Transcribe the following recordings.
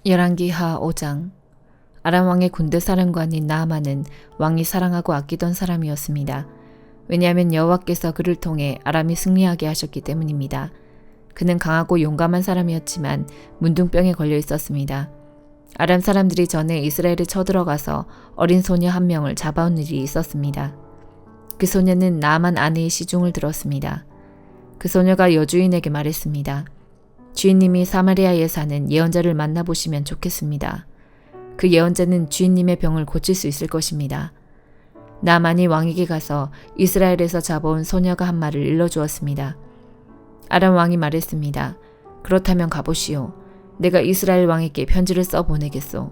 열왕기하 5장. 아람 왕의 군대 사령관인 나아만은 왕이 사랑하고 아끼던 사람이었습니다. 왜냐하면 여호와께서 그를 통해 아람이 승리하게 하셨기 때문입니다. 그는 강하고 용감한 사람이었지만 문둥병에 걸려 있었습니다. 아람 사람들이 전에 이스라엘에 쳐들어가서 어린 소녀 한 명을 잡아온 일이 있었습니다. 그 소녀는 나아만 아내의 시중을 들었습니다. 그 소녀가 여주인에게 말했습니다. 주인님이 사마리아에 사는 예언자를 만나보시면 좋겠습니다. 그 예언자는 주인님의 병을 고칠 수 있을 것입니다. 나만이 왕에게 가서 이스라엘에서 잡아온 소녀가 한 말을 일러주었습니다. 아람 왕이 말했습니다. 그렇다면 가보시오. 내가 이스라엘 왕에게 편지를 써보내겠소.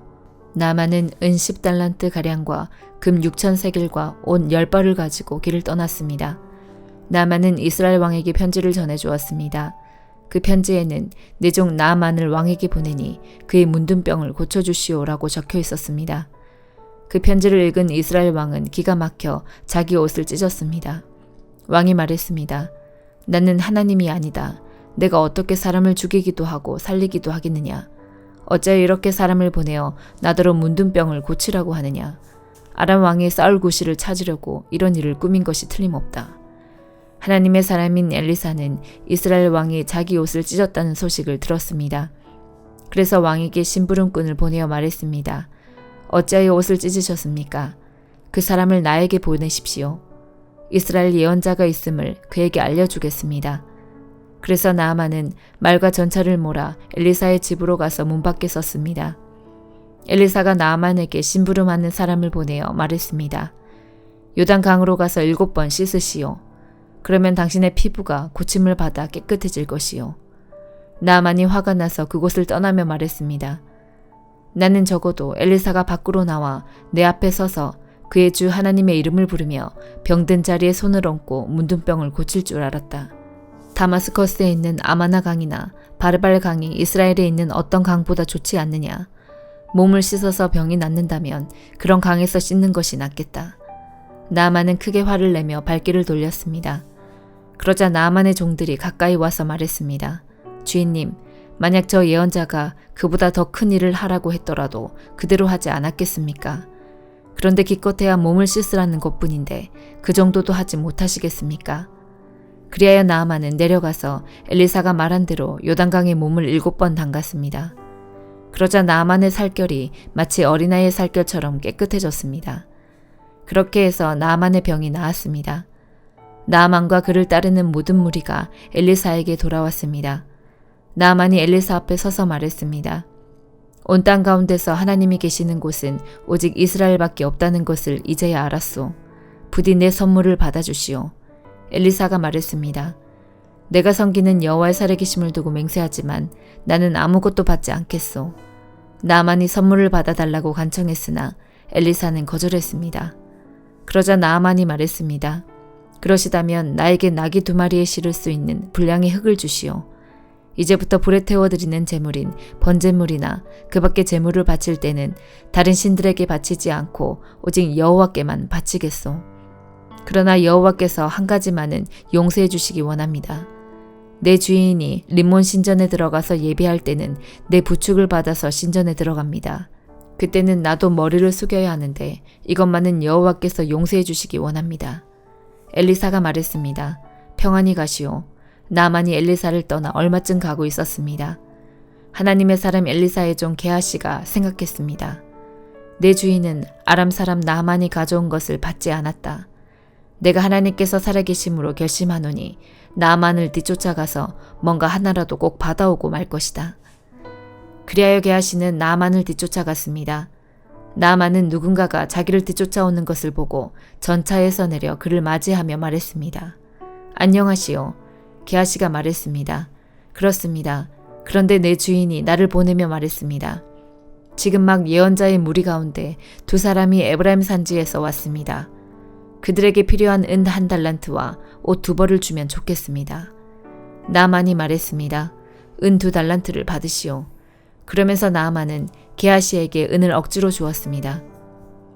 나만은 은 10달란트 가량과 금 6,000세겔과 옷 10벌을 가지고 길을 떠났습니다. 나만은 이스라엘 왕에게 편지를 전해주었습니다. 그 편지에는 내 종 나아만을 왕에게 보내니 그의 문둥병을 고쳐주시오라고 적혀 있었습니다. 그 편지를 읽은 이스라엘 왕은 기가 막혀 자기 옷을 찢었습니다. 왕이 말했습니다. 나는 하나님이 아니다. 내가 어떻게 사람을 죽이기도 하고 살리기도 하겠느냐. 어째 이렇게 사람을 보내어 나더러 문둥병을 고치라고 하느냐. 아람 왕이 싸울 구실을 찾으려고 이런 일을 꾸민 것이 틀림없다. 하나님의 사람인 엘리사는 이스라엘 왕이 자기 옷을 찢었다는 소식을 들었습니다. 그래서 왕에게 심부름꾼을 보내어 말했습니다. 어찌하여 옷을 찢으셨습니까? 그 사람을 나에게 보내십시오. 이스라엘 예언자가 있음을 그에게 알려주겠습니다. 그래서 나아만은 말과 전차를 몰아 엘리사의 집으로 가서 문 밖에 섰습니다. 엘리사가 나아만에게 심부름하는 사람을 보내어 말했습니다. 요단강으로 가서 7번 씻으시오. 그러면 당신의 피부가 고침을 받아 깨끗해질 것이요. 나아만이 화가 나서 그곳을 떠나며 말했습니다. 나는 적어도 엘리사가 밖으로 나와 내 앞에 서서 그의 주 하나님의 이름을 부르며 병든 자리에 손을 얹고 문둥병을 고칠 줄 알았다. 다마스커스에 있는 아마나 강이나 바르발 강이 이스라엘에 있는 어떤 강보다 좋지 않느냐. 몸을 씻어서 병이 낫는다면 그런 강에서 씻는 것이 낫겠다. 나아만은 크게 화를 내며 발길을 돌렸습니다. 그러자 나아만의 종들이 가까이 와서 말했습니다. 주인님, 만약 저 예언자가 그보다 더 큰 일을 하라고 했더라도 그대로 하지 않았겠습니까? 그런데 기껏해야 몸을 씻으라는 것뿐인데 그 정도도 하지 못하시겠습니까? 그리하여 나아만은 내려가서 엘리사가 말한 대로 요단강에 몸을 7번 담갔습니다. 그러자 나아만의 살결이 마치 어린아이의 살결처럼 깨끗해졌습니다. 그렇게 해서 나아만의 병이 나았습니다. 나아만과 그를 따르는 모든 무리가 엘리사에게 돌아왔습니다. 나아만이 엘리사 앞에 서서 말했습니다. 온 땅 가운데서 하나님이 계시는 곳은 오직 이스라엘밖에 없다는 것을 이제야 알았소. 부디 내 선물을 받아주시오. 엘리사가 말했습니다. 내가 섬기는 여호와의 살아계심을 두고 맹세하지만 나는 아무것도 받지 않겠소. 나아만이 선물을 받아달라고 간청했으나 엘리사는 거절했습니다. 그러자 나아만이 말했습니다. 그러시다면 나에게 나귀 2마리에 실을 수 있는 분량의 흙을 주시오. 이제부터 불에 태워드리는 제물인 번제물이나 그 밖의 제물을 바칠 때는 다른 신들에게 바치지 않고 오직 여호와께만 바치겠소. 그러나 여호와께서 한 가지만은 용서해 주시기 원합니다. 내 주인이 림몬 신전에 들어가서 예배할 때는 내 부축을 받아서 신전에 들어갑니다. 그때는 나도 머리를 숙여야 하는데 이것만은 여호와께서 용서해 주시기 원합니다. 엘리사가 말했습니다. 평안히 가시오. 나아만이 엘리사를 떠나 얼마쯤 가고 있었습니다. 하나님의 사람 엘리사의 종 게하시가 생각했습니다. 내 주인은 아람 사람 나아만이 가져온 것을 받지 않았다. 내가 하나님께서 살아계심으로 결심하노니 나아만을 뒤쫓아가서 뭔가 하나라도 꼭 받아오고 말 것이다. 그리하여 게하시는 나아만을 뒤쫓아갔습니다. 나아만은 누군가가 자기를 뒤쫓아오는 것을 보고 전차에서 내려 그를 맞이하며 말했습니다. 안녕하시오. 게하시가 말했습니다. 그렇습니다. 그런데 내 주인이 나를 보내며 말했습니다. 지금 막 예언자의 무리 가운데 2사람이 에브라임 산지에서 왔습니다. 그들에게 필요한 은 1달란트와 옷 2벌을 주면 좋겠습니다. 나아만이 말했습니다. 은 2달란트를 받으시오. 그러면서 나아만은 게하시에게 은을 억지로 주었습니다.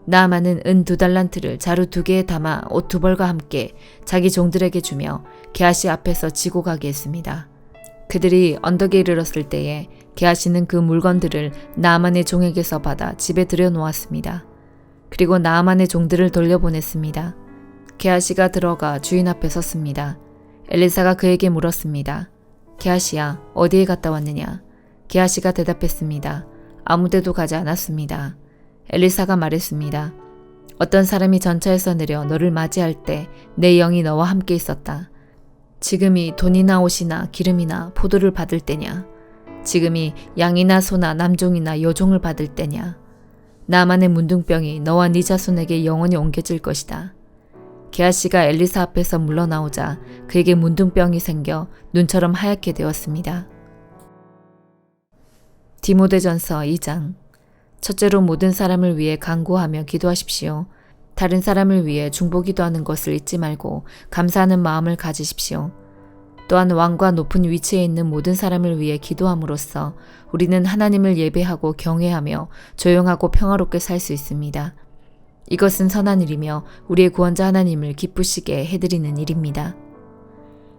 나아만은 은 2달란트를 자루 2개에 담아 옷 2벌과 함께 자기 종들에게 주며 게하시 앞에서 지고 가게 했습니다. 그들이 언덕에 이르렀을 때에 게하시는 그 물건들을 나아만의 종에게서 받아 집에 들여놓았습니다. 그리고 나아만의 종들을 돌려보냈습니다. 게하시가 들어가 주인 앞에 섰습니다. 엘리사가 그에게 물었습니다. 게하시야, 어디에 갔다 왔느냐? 게하시가 대답했습니다. 아무데도 가지 않았습니다. 엘리사가 말했습니다. 어떤 사람이 전차에서 내려 너를 맞이할 때 내 영이 너와 함께 있었다. 지금이 돈이나 옷이나 기름이나 포도를 받을 때냐? 지금이 양이나 소나 남종이나 여종을 받을 때냐? 나만의 문둥병이 너와 네 자손에게 영원히 옮겨질 것이다. 게하시가 엘리사 앞에서 물러나오자 그에게 문둥병이 생겨 눈처럼 하얗게 되었습니다. 디모데전서 2장. 첫째로 모든 사람을 위해 간구하며 기도하십시오. 다른 사람을 위해 중보기도하는 것을 잊지 말고 감사하는 마음을 가지십시오. 또한 왕과 높은 위치에 있는 모든 사람을 위해 기도함으로써 우리는 하나님을 예배하고 경외하며 조용하고 평화롭게 살 수 있습니다. 이것은 선한 일이며 우리의 구원자 하나님을 기쁘시게 해드리는 일입니다.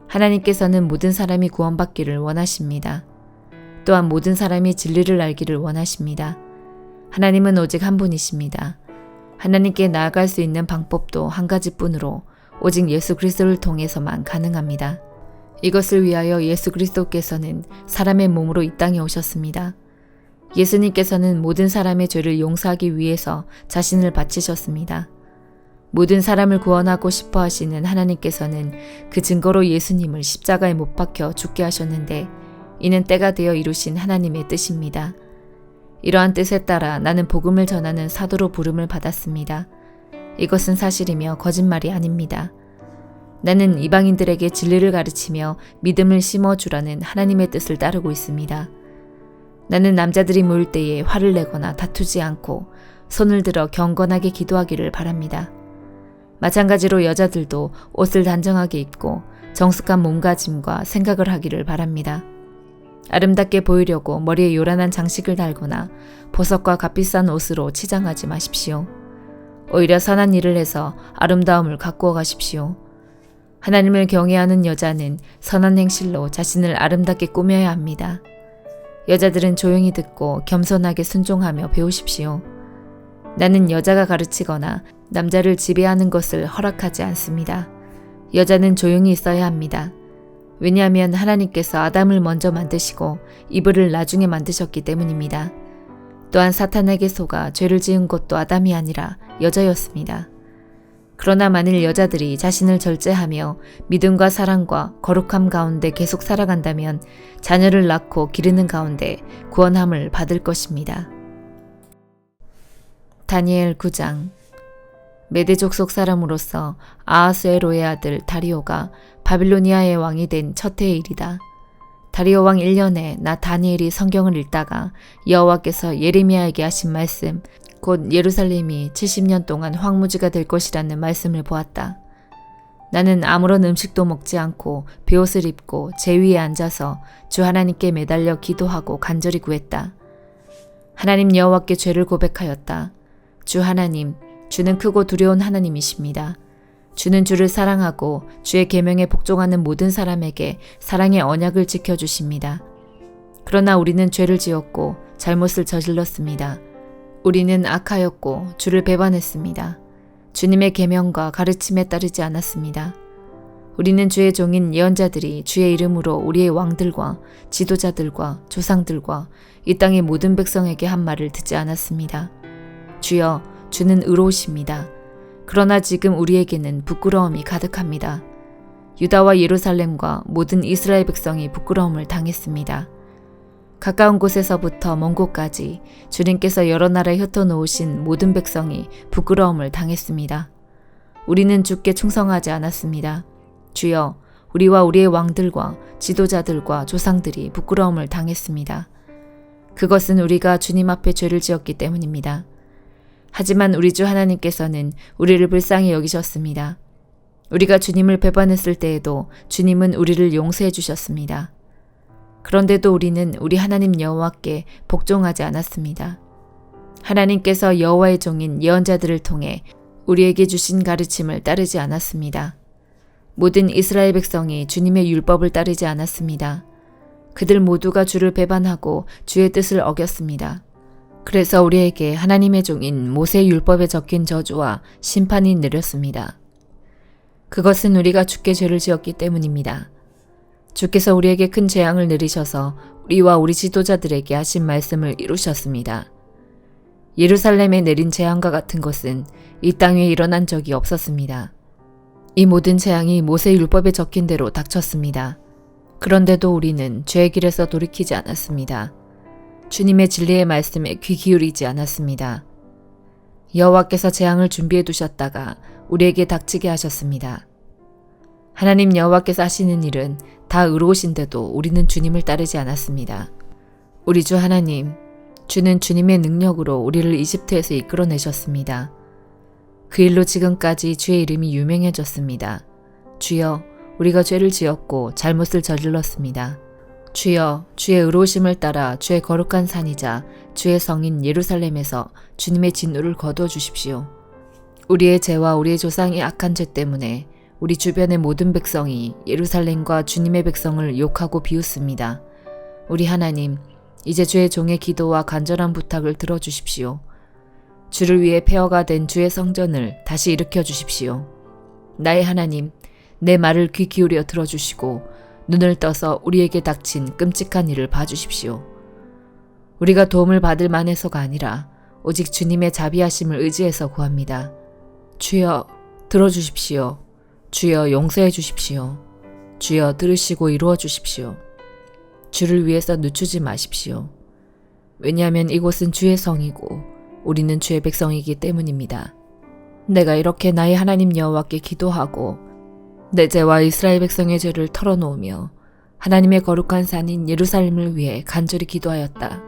하나님께서는 모든 사람이 구원받기를 원하십니다. 또한 모든 사람이 진리를 알기를 원하십니다. 하나님은 오직 한 분이십니다. 하나님께 나아갈 수 있는 방법도 한 가지뿐으로 오직 예수 그리스도를 통해서만 가능합니다. 이것을 위하여 예수 그리스도께서는 사람의 몸으로 이 땅에 오셨습니다. 예수님께서는 모든 사람의 죄를 용서하기 위해서 자신을 바치셨습니다. 모든 사람을 구원하고 싶어 하시는 하나님께서는 그 증거로 예수님을 십자가에 못 박혀 죽게 하셨는데 이는 때가 되어 이루신 하나님의 뜻입니다. 이러한 뜻에 따라 나는 복음을 전하는 사도로 부름을 받았습니다. 이것은 사실이며 거짓말이 아닙니다. 나는 이방인들에게 진리를 가르치며 믿음을 심어주라는 하나님의 뜻을 따르고 있습니다. 나는 남자들이 모일 때에 화를 내거나 다투지 않고 손을 들어 경건하게 기도하기를 바랍니다. 마찬가지로 여자들도 옷을 단정하게 입고 정숙한 몸가짐과 생각을 하기를 바랍니다. 아름답게 보이려고 머리에 요란한 장식을 달거나 보석과 값비싼 옷으로 치장하지 마십시오. 오히려 선한 일을 해서 아름다움을 가꾸어 가십시오. 하나님을 경외하는 여자는 선한 행실로 자신을 아름답게 꾸며야 합니다. 여자들은 조용히 듣고 겸손하게 순종하며 배우십시오. 나는 여자가 가르치거나 남자를 지배하는 것을 허락하지 않습니다. 여자는 조용히 있어야 합니다. 왜냐하면 하나님께서 아담을 먼저 만드시고 이브를 나중에 만드셨기 때문입니다. 또한 사탄에게 속아 죄를 지은 것도 아담이 아니라 여자였습니다. 그러나 만일 여자들이 자신을 절제하며 믿음과 사랑과 거룩함 가운데 계속 살아간다면 자녀를 낳고 기르는 가운데 구원함을 받을 것입니다. 다니엘 9장. 메대 족속 사람으로서 아하수에로의 아들 다리오가 바빌로니아의 왕이 된 첫 해의 일이다. 다리오 왕 1년에 나 다니엘이 성경을 읽다가 여호와께서 예레미야에게 하신 말씀, 곧 예루살렘이 70년 동안 황무지가 될 것이라는 말씀을 보았다. 나는 아무런 음식도 먹지 않고 베옷을 입고 제 위에 앉아서 주 하나님께 매달려 기도하고 간절히 구했다. 하나님 여호와께 죄를 고백하였다. 주 하나님, 주는 크고 두려운 하나님이십니다. 주는 주를 사랑하고 주의 계명에 복종하는 모든 사람에게 사랑의 언약을 지켜주십니다. 그러나 우리는 죄를 지었고 잘못을 저질렀습니다. 우리는 악하였고 주를 배반했습니다. 주님의 계명과 가르침에 따르지 않았습니다. 우리는 주의 종인 예언자들이 주의 이름으로 우리의 왕들과 지도자들과 조상들과 이 땅의 모든 백성에게 한 말을 듣지 않았습니다. 주여, 주는 의로우십니다. 그러나 지금 우리에게는 부끄러움이 가득합니다. 유다와 예루살렘과 모든 이스라엘 백성이 부끄러움을 당했습니다. 가까운 곳에서부터 먼 곳까지 주님께서 여러 나라에 흩어놓으신 모든 백성이 부끄러움을 당했습니다. 우리는 주께 충성하지 않았습니다. 주여, 우리와 우리의 왕들과 지도자들과 조상들이 부끄러움을 당했습니다. 그것은 우리가 주님 앞에 죄를 지었기 때문입니다. 하지만 우리 주 하나님께서는 우리를 불쌍히 여기셨습니다. 우리가 주님을 배반했을 때에도 주님은 우리를 용서해 주셨습니다. 그런데도 우리는 우리 하나님 여호와께 복종하지 않았습니다. 하나님께서 여호와의 종인 예언자들을 통해 우리에게 주신 가르침을 따르지 않았습니다. 모든 이스라엘 백성이 주님의 율법을 따르지 않았습니다. 그들 모두가 주를 배반하고 주의 뜻을 어겼습니다. 그래서 우리에게 하나님의 종인 모세의 율법에 적힌 저주와 심판이 내렸습니다. 그것은 우리가 주께 죄를 지었기 때문입니다. 주께서 우리에게 큰 재앙을 내리셔서 우리와 우리 지도자들에게 하신 말씀을 이루셨습니다. 예루살렘에 내린 재앙과 같은 것은 이 땅 위에 일어난 적이 없었습니다. 이 모든 재앙이 모세 율법에 적힌 대로 닥쳤습니다. 그런데도 우리는 죄의 길에서 돌이키지 않았습니다. 주님의 진리의 말씀에 귀 기울이지 않았습니다. 여호와께서 재앙을 준비해 두셨다가 우리에게 닥치게 하셨습니다. 하나님 여호와께서 하시는 일은 다 의로우신데도 우리는 주님을 따르지 않았습니다. 우리 주 하나님, 주는 주님의 능력으로 우리를 이집트에서 이끌어내셨습니다. 그 일로 지금까지 주의 이름이 유명해졌습니다. 주여, 우리가 죄를 지었고 잘못을 저질렀습니다. 주여, 주의 의로우심을 따라 주의 거룩한 산이자 주의 성인 예루살렘에서 주님의 진노를 거두어 주십시오. 우리의 죄와 우리의 조상의 악한 죄 때문에 우리 주변의 모든 백성이 예루살렘과 주님의 백성을 욕하고 비웃습니다. 우리 하나님, 이제 주의 종의 기도와 간절한 부탁을 들어주십시오. 주를 위해 폐허가 된 주의 성전을 다시 일으켜 주십시오. 나의 하나님, 내 말을 귀 기울여 들어주시고 눈을 떠서 우리에게 닥친 끔찍한 일을 봐주십시오. 우리가 도움을 받을 만해서가 아니라 오직 주님의 자비하심을 의지해서 구합니다. 주여, 들어주십시오. 주여, 용서해 주십시오. 주여, 들으시고 이루어 주십시오. 주를 위해서 늦추지 마십시오. 왜냐하면 이곳은 주의 성이고 우리는 주의 백성이기 때문입니다. 내가 이렇게 나의 하나님 여호와께 기도하고 내 죄와 이스라엘 백성의 죄를 털어놓으며 하나님의 거룩한 산인 예루살렘을 위해 간절히 기도하였다.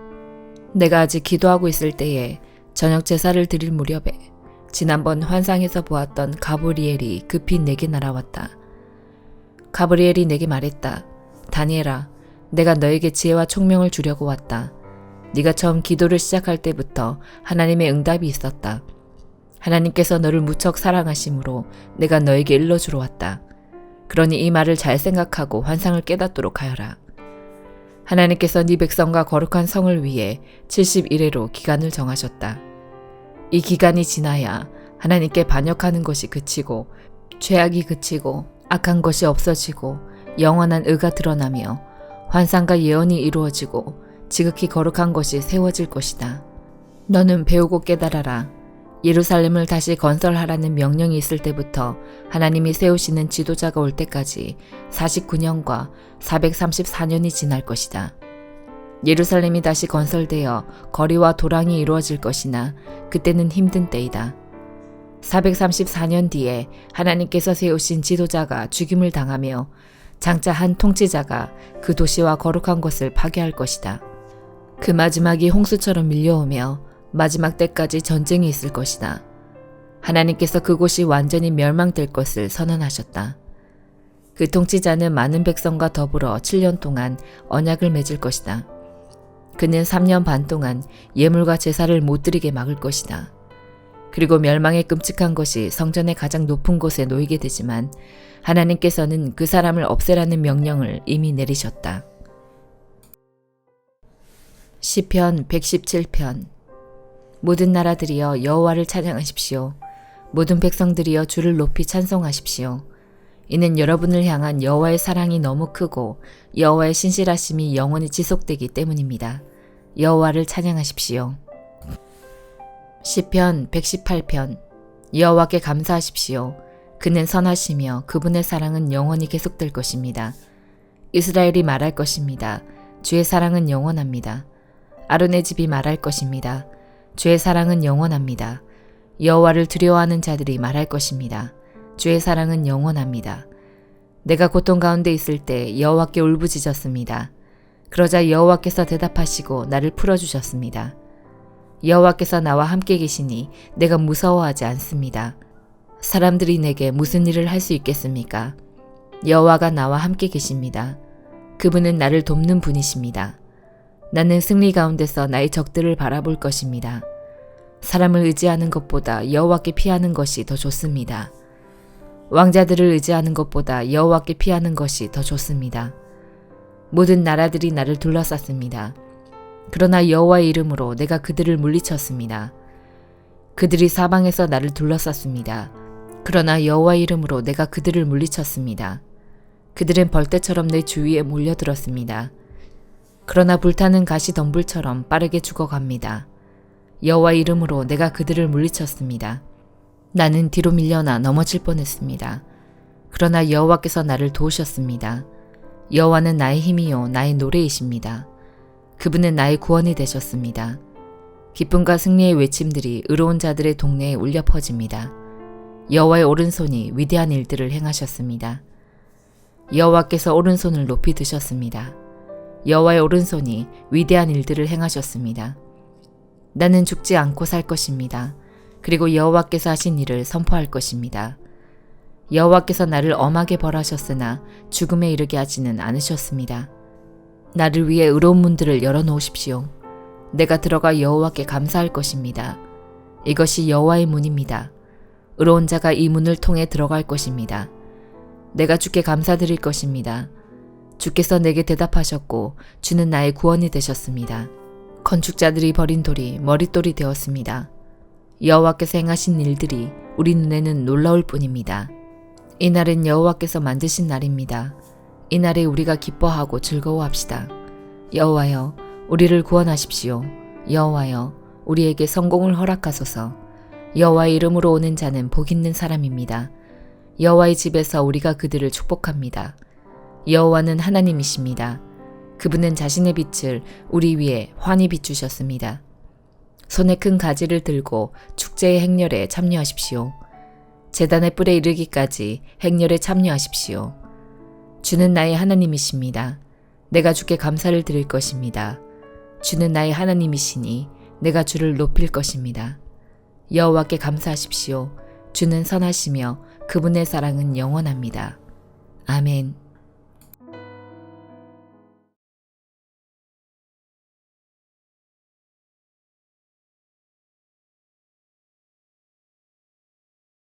내가 아직 기도하고 있을 때에 저녁 제사를 드릴 무렵에 지난번 환상에서 보았던 가브리엘이 급히 내게 날아왔다. 가브리엘이 내게 말했다. 다니엘아, 내가 너에게 지혜와 총명을 주려고 왔다. 네가 처음 기도를 시작할 때부터 하나님의 응답이 있었다. 하나님께서 너를 무척 사랑하심으로 내가 너에게 일러주러 왔다. 그러니 이 말을 잘 생각하고 환상을 깨닫도록 하여라. 하나님께서 네 백성과 거룩한 성을 위해 70일회로 기간을 정하셨다. 이 기간이 지나야 하나님께 반역하는 것이 그치고 죄악이 그치고 악한 것이 없어지고 영원한 의가 드러나며 환상과 예언이 이루어지고 지극히 거룩한 것이 세워질 것이다. 너는 배우고 깨달아라. 예루살렘을 다시 건설하라는 명령이 있을 때부터 하나님이 세우시는 지도자가 올 때까지 49년과 434년이 지날 것이다. 예루살렘이 다시 건설되어 거리와 도랑이 이루어질 것이나 그때는 힘든 때이다. 434년 뒤에 하나님께서 세우신 지도자가 죽임을 당하며 장차 한 통치자가 그 도시와 거룩한 곳을 파괴할 것이다. 그 마지막이 홍수처럼 밀려오며 마지막 때까지 전쟁이 있을 것이다. 하나님께서 그곳이 완전히 멸망될 것을 선언하셨다. 그 통치자는 많은 백성과 더불어 7년 동안 언약을 맺을 것이다. 그는 3년 반 동안 예물과 제사를 못 드리게 막을 것이다. 그리고 멸망의 끔찍한 것이 성전의 가장 높은 곳에 놓이게 되지만 하나님께서는 그 사람을 없애라는 명령을 이미 내리셨다. 시편 117편. 모든 나라들이여 여호와를 찬양하십시오. 모든 백성들이여 주를 높이 찬송하십시오. 이는 여러분을 향한 여호와의 사랑이 너무 크고 여호와의 신실하심이 영원히 지속되기 때문입니다. 여호와를 찬양하십시오. 시편 118편. 여호와께 감사하십시오. 그는 선하시며 그분의 사랑은 영원히 계속될 것입니다. 이스라엘이 말할 것입니다. 주의 사랑은 영원합니다. 아론의 집이 말할 것입니다. 주의 사랑은 영원합니다. 여호와를 두려워하는 자들이 말할 것입니다. 주의 사랑은 영원합니다. 내가 고통 가운데 있을 때 여호와께 울부짖었습니다. 그러자 여호와께서 대답하시고 나를 풀어주셨습니다. 여호와께서 나와 함께 계시니 내가 무서워하지 않습니다. 사람들이 내게 무슨 일을 할 수 있겠습니까? 여호와가 나와 함께 계십니다. 그분은 나를 돕는 분이십니다. 나는 승리 가운데서 나의 적들을 바라볼 것입니다. 사람을 의지하는 것보다 여호와께 피하는 것이 더 좋습니다. 왕자들을 의지하는 것보다 여호와께 피하는 것이 더 좋습니다. 모든 나라들이 나를 둘러쌌습니다. 그러나 여호와의 이름으로 내가 그들을 물리쳤습니다. 그들이 사방에서 나를 둘러쌌습니다. 그러나 여호와의 이름으로 내가 그들을 물리쳤습니다. 그들은 벌떼처럼 내 주위에 몰려들었습니다. 그러나 불타는 가시덤불처럼 빠르게 죽어갑니다. 여호와의 이름으로 내가 그들을 물리쳤습니다. 나는 뒤로 밀려나 넘어질 뻔했습니다. 그러나 여호와께서 나를 도우셨습니다. 여호와는 나의 힘이요 나의 노래이십니다. 그분은 나의 구원이 되셨습니다. 기쁨과 승리의 외침들이 의로운 자들의 동네에 울려 퍼집니다. 여호와의 오른손이 위대한 일들을 행하셨습니다. 여호와께서 오른손을 높이 드셨습니다. 여호와의 오른손이 위대한 일들을 행하셨습니다. 나는 죽지 않고 살 것입니다. 그리고 여호와께서 하신 일을 선포할 것입니다. 여호와께서 나를 엄하게 벌하셨으나 죽음에 이르게 하지는 않으셨습니다. 나를 위해 의로운 문들을 열어놓으십시오. 내가 들어가 여호와께 감사할 것입니다. 이것이 여호와의 문입니다. 의로운 자가 이 문을 통해 들어갈 것입니다. 내가 주께 감사드릴 것입니다. 주께서 내게 대답하셨고 주는 나의 구원이 되셨습니다. 건축자들이 버린 돌이 머릿돌이 되었습니다. 여호와께서 행하신 일들이 우리 눈에는 놀라울 뿐입니다. 이날은 여호와께서 만드신 날입니다. 이날에 우리가 기뻐하고 즐거워합시다. 여호와여, 우리를 구원하십시오. 여호와여, 우리에게 성공을 허락하소서. 여호와의 이름으로 오는 자는 복 있는 사람입니다. 여호와의 집에서 우리가 그들을 축복합니다. 여호와는 하나님이십니다. 그분은 자신의 빛을 우리 위에 환히 비추셨습니다. 손에 큰 가지를 들고 축제의 행렬에 참여하십시오. 제단의 뿔에 이르기까지 행렬에 참여하십시오. 주는 나의 하나님이십니다. 내가 주께 감사를 드릴 것입니다. 주는 나의 하나님이시니 내가 주를 높일 것입니다. 여호와께 감사하십시오. 주는 선하시며 그분의 사랑은 영원합니다. 아멘.